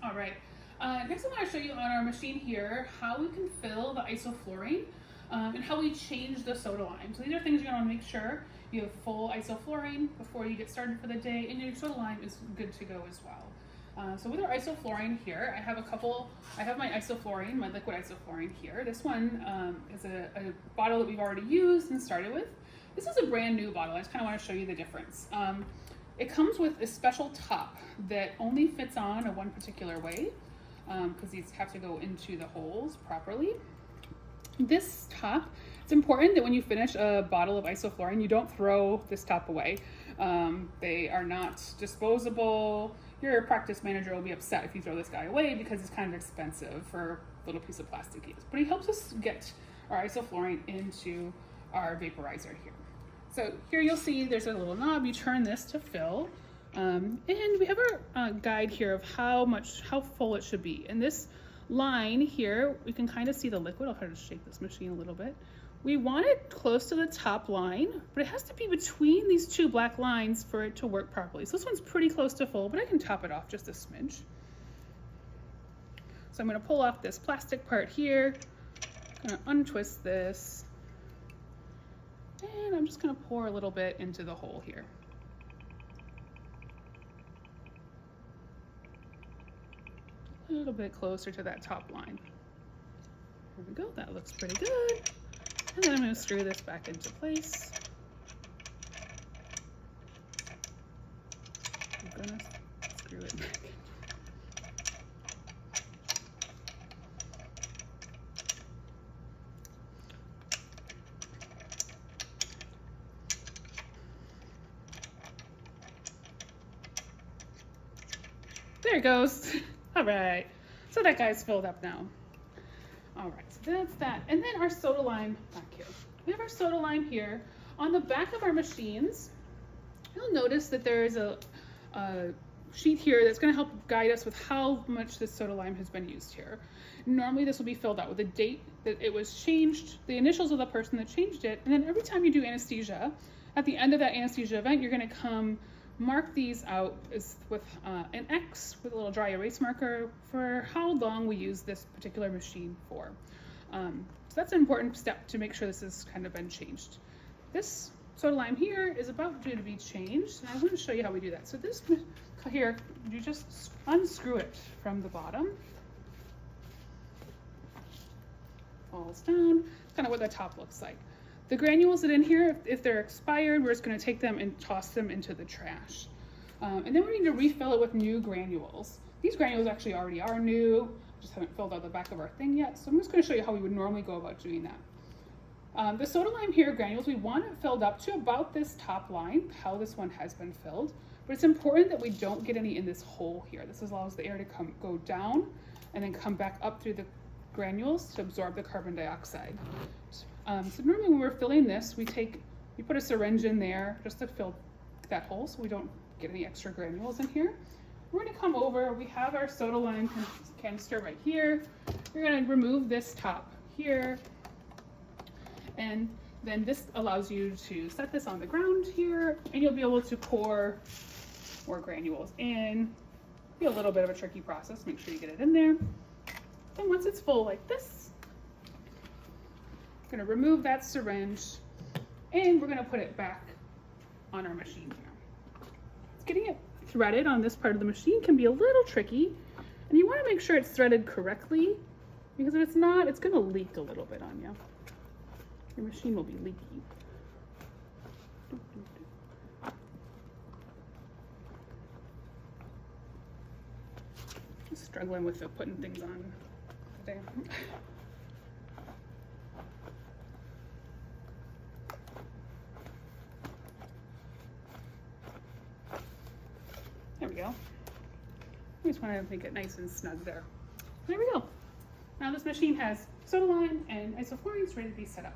All right. Next I want to show you on our machine here how we can fill the isoflurane and how we change the soda lime. So these are things you're going to want to make sure you have full isoflurane before you get started for the day, and your soda lime is good to go as well. So with our isoflurane here, I have my isoflurane, my liquid isoflurane here. This one is a bottle that we've already used and started with. This is a brand new bottle. I just kind of want to show you the difference. It comes with a special top that only fits on in one particular way because these have to go into the holes properly. This top, it's important that when you finish a bottle of isoflurane, you don't throw this top away. They are not disposable. Your practice manager will be upset if you throw this guy away because it's kind of expensive for a little piece of plastic case. But he helps us get our isoflurane into our vaporizer here. So here you'll see there's a little knob. You turn this to fill. And we have our guide here of how full it should be. And this line here, we can kind of see the liquid. I'll try to shake this machine a little bit. We want it close to the top line, but it has to be between these two black lines for it to work properly. So this one's pretty close to full, but I can top it off just a smidge. So I'm going to pull off this plastic part here. I'm going to untwist this. And I'm just going to pour a little bit into the hole here. A little bit closer to that top line. There we go, that looks pretty good. And then I'm going to screw this back into place. I'm going to screw it back in. There it goes. All right, so that guy's filled up now. All right, so that's that. And then our soda lime back here. We have our soda lime here. On the back of our machines, you'll notice that there is a sheet here that's going to help guide us with how much this soda lime has been used here. Normally this will be filled out with the date that it was changed, the initials of the person that changed it, and then every time you do anesthesia, at the end of that anesthesia event, you're going to come mark these out with an X with a little dry erase marker for how long we use this particular machine for. So that's an important step to make sure this has kind of been changed. This soda lime here is about due to be changed, and I want to show you how we do that. So this here, you just unscrew it from the bottom. Falls down. That's kind of what the top looks like. The granules that in here, if they're expired, we're just going to take them and toss them into the trash. And then we need to refill it with new granules. These granules actually already are new, just haven't filled out the back of our thing yet. So I'm just going to show you how we would normally go about doing that. The soda lime here granules, we want it filled up to about this top line, how this one has been filled. But it's important that we don't get any in this hole here. This allows the air to go down and then come back up through the granules to absorb the carbon dioxide. So normally when we're filling this, we put a syringe in there just to fill that hole so we don't get any extra granules in here. We're going to come over, we have our soda lime canister right here. We're going to remove this top here, and then this allows you to set this on the ground here, and you'll be able to pour more granules in. It'll be a little bit of a tricky process, make sure you get it in there. Then once it's full like this, going to remove that syringe, and we're going to put it back on our machine here. Getting it threaded on this part of the machine can be a little tricky, and you want to make sure it's threaded correctly, because if it's not, it's going to leak a little bit on you. Your machine will be leaky. Just struggling with putting things on today. There we go. I just want to make it nice and snug there. There we go. Now this machine has soda lime and isoflurane ready to be set up.